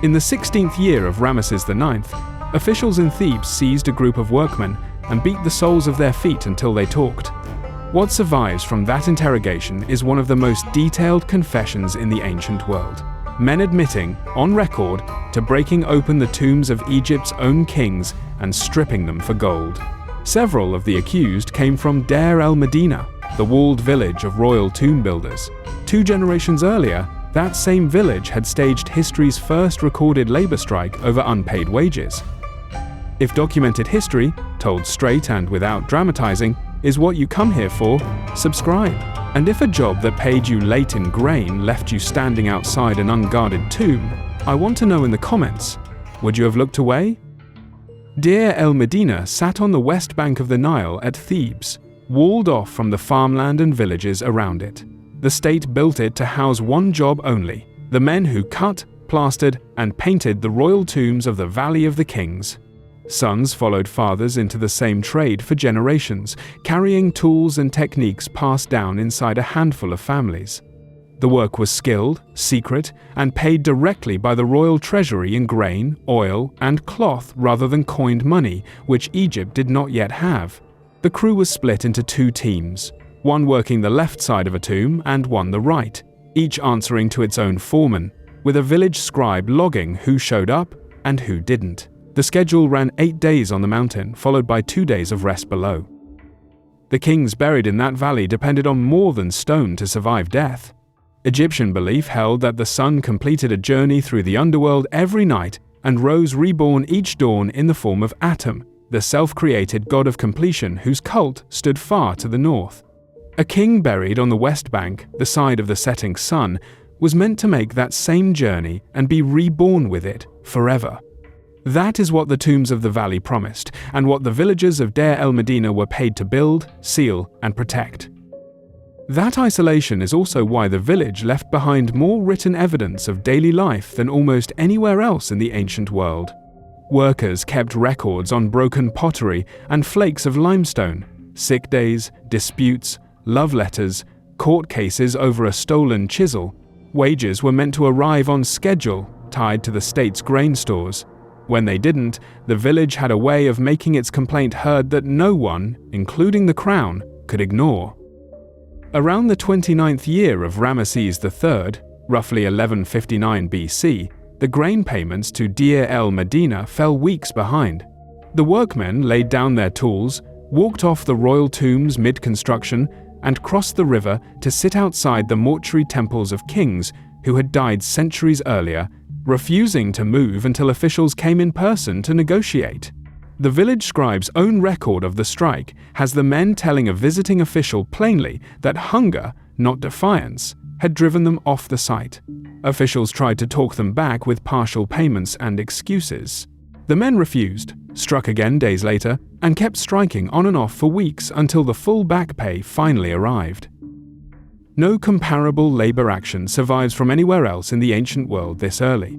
In the 16th year of Ramesses IX, officials in Thebes seized a group of workmen and beat the soles of their feet until they talked. What survives from that interrogation is one of the most detailed confessions in the ancient world. Men admitting, on record, to breaking open the tombs of Egypt's own kings and stripping them for gold. Several of the accused came from Deir el-Medina, the walled village of royal tomb builders. 2 generations earlier, that same village had staged history's first recorded labor strike over unpaid wages. If documented history, told straight and without dramatizing, is what you come here for, subscribe. And if a job that paid you late in grain left you standing outside an unguarded tomb, I want to know in the comments, would you have looked away? Deir el-Medina sat on the west bank of the Nile at Thebes, walled off from the farmland and villages around it. The state built it to house one job only: the men who cut, plastered, and painted the royal tombs of the Valley of the Kings. Sons followed fathers into the same trade for generations, carrying tools and techniques passed down inside a handful of families. The work was skilled, secret, and paid directly by the royal treasury in grain, oil, and cloth rather than coined money, which Egypt did not yet have. The crew was split into 2 teams, one working the left side of a tomb and one the right, each answering to its own foreman, with a village scribe logging who showed up and who didn't. The schedule ran 8 days on the mountain, followed by 2 days of rest below. The kings buried in that valley depended on more than stone to survive death. Egyptian belief held that the sun completed a journey through the underworld every night and rose reborn each dawn in the form of Atum, the self-created god of completion whose cult stood far to the north. A king buried on the west bank, the side of the setting sun, was meant to make that same journey and be reborn with it forever. That is what the tombs of the valley promised, and what the villagers of Deir el-Medina were paid to build, seal, and protect. That isolation is also why the village left behind more written evidence of daily life than almost anywhere else in the ancient world. Workers kept records on broken pottery and flakes of limestone, sick days, disputes, love letters, court cases over a stolen chisel. Wages were meant to arrive on schedule, tied to the state's grain stores. When they didn't, the village had a way of making its complaint heard that no one, including the crown, could ignore. Around the 29th year of Ramesses III, roughly 1159 BC, the grain payments to Deir el-Medina fell weeks behind. The workmen laid down their tools, walked off the royal tombs mid-construction, and crossed the river to sit outside the mortuary temples of kings who had died centuries earlier, refusing to move until officials came in person to negotiate. The village scribe's own record of the strike has the men telling a visiting official plainly that hunger, not defiance, had driven them off the site. Officials tried to talk them back with partial payments and excuses. The men refused, struck again days later, and kept striking on and off for weeks until the full back pay finally arrived. No comparable labor action survives from anywhere else in the ancient world this early.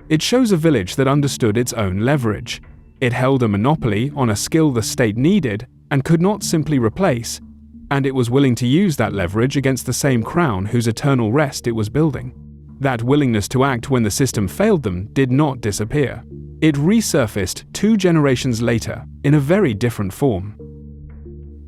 It shows a village that understood its own leverage. It held a monopoly on a skill the state needed and could not simply replace, and it was willing to use that leverage against the same crown whose eternal rest it was building. That willingness to act when the system failed them did not disappear. It resurfaced 2 generations later in a very different form.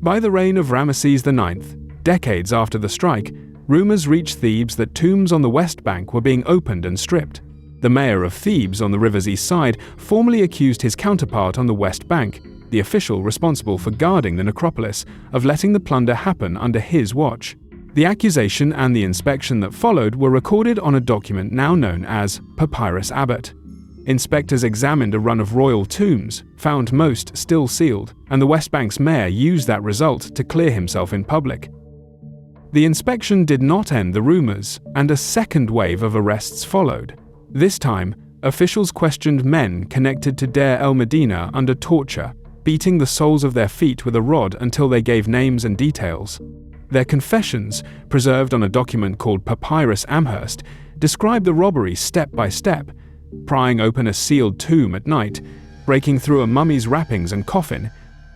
By the reign of Ramesses IX, decades after the strike, rumors reached Thebes that tombs on the west bank were being opened and stripped. The mayor of Thebes on the river's east side formally accused his counterpart on the west bank, the official responsible for guarding the necropolis, of letting the plunder happen under his watch. The accusation and the inspection that followed were recorded on a document now known as Papyrus Abbot. Inspectors examined a run of royal tombs, found most still sealed, and the West Bank's mayor used that result to clear himself in public. The inspection did not end the rumors, and a second wave of arrests followed. This time, officials questioned men connected to Deir el-Medina under torture, beating the soles of their feet with a rod until they gave names and details. Their confessions, preserved on a document called Papyrus Amherst, describe the robbery step by step: prying open a sealed tomb at night, breaking through a mummy's wrappings and coffin,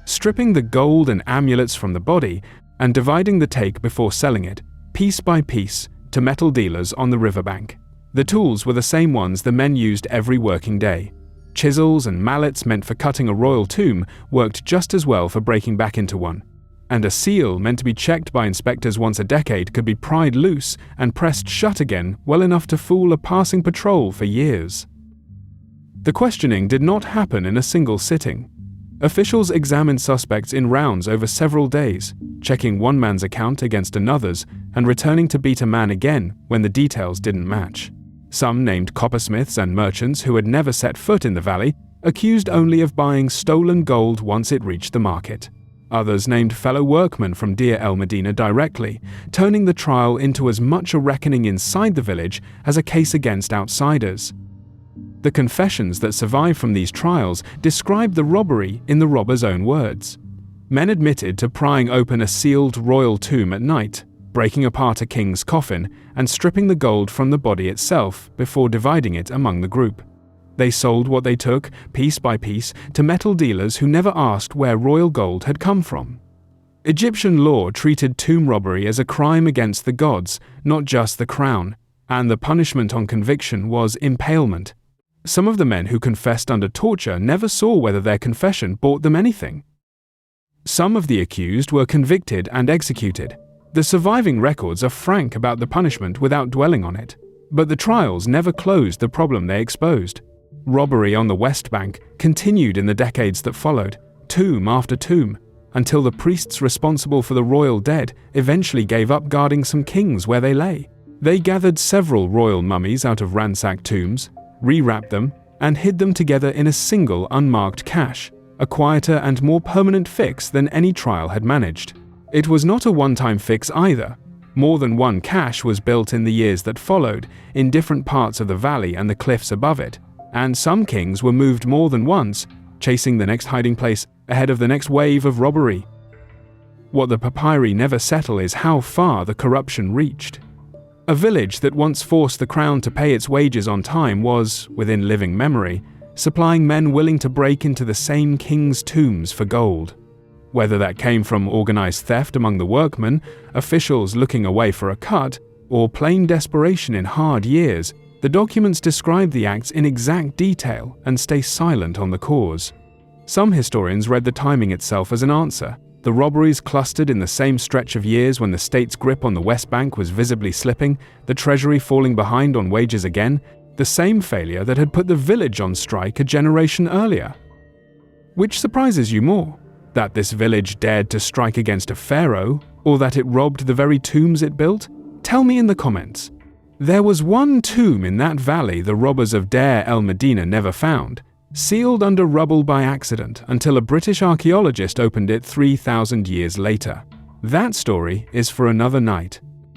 stripping the gold and amulets from the body, and dividing the take before selling it, piece by piece, to metal dealers on the riverbank. The tools were the same ones the men used every working day. Chisels and mallets meant for cutting a royal tomb worked just as well for breaking back into one. And a seal meant to be checked by inspectors once a decade could be pried loose and pressed shut again well enough to fool a passing patrol for years. The questioning did not happen in a single sitting. Officials examined suspects in rounds over several days, checking one man's account against another's and returning to beat a man again when the details didn't match. Some named coppersmiths and merchants who had never set foot in the valley, accused only of buying stolen gold once it reached the market. Others named fellow workmen from Deir el-Medina directly, turning the trial into as much a reckoning inside the village as a case against outsiders. The confessions that survive from these trials describe the robbery in the robbers' own words. Men admitted to prying open a sealed royal tomb at night, breaking apart a king's coffin, and stripping the gold from the body itself before dividing it among the group. They sold what they took, piece by piece, to metal dealers who never asked where royal gold had come from. Egyptian law treated tomb robbery as a crime against the gods, not just the crown, and the punishment on conviction was impalement. Some of the men who confessed under torture never saw whether their confession bought them anything. Some of the accused were convicted and executed. The surviving records are frank about the punishment without dwelling on it, but the trials never closed the problem they exposed. Robbery on the West Bank continued in the decades that followed, tomb after tomb, until the priests responsible for the royal dead eventually gave up guarding some kings where they lay. They gathered several royal mummies out of ransacked tombs, rewrapped them, and hid them together in a single unmarked cache, a quieter and more permanent fix than any trial had managed. It was not a one-time fix either. More than one cache was built in the years that followed, in different parts of the valley and the cliffs above it, and some kings were moved more than once, chasing the next hiding place ahead of the next wave of robbery. What the papyri never settle is how far the corruption reached. A village that once forced the crown to pay its wages on time was, within living memory, supplying men willing to break into the same king's tombs for gold. Whether that came from organized theft among the workmen, officials looking away for a cut, or plain desperation in hard years, the documents describe the acts in exact detail and stay silent on the cause. Some historians read the timing itself as an answer. The robberies clustered in the same stretch of years when the state's grip on the West Bank was visibly slipping, the treasury falling behind on wages again, the same failure that had put the village on strike a generation earlier. Which surprises you more? That this village dared to strike against a pharaoh, or that it robbed the very tombs it built? Tell me in the comments. There was one tomb in that valley the robbers of Deir el-Medina never found, sealed under rubble by accident until a British archaeologist opened it 3,000 years later. That story is for another night.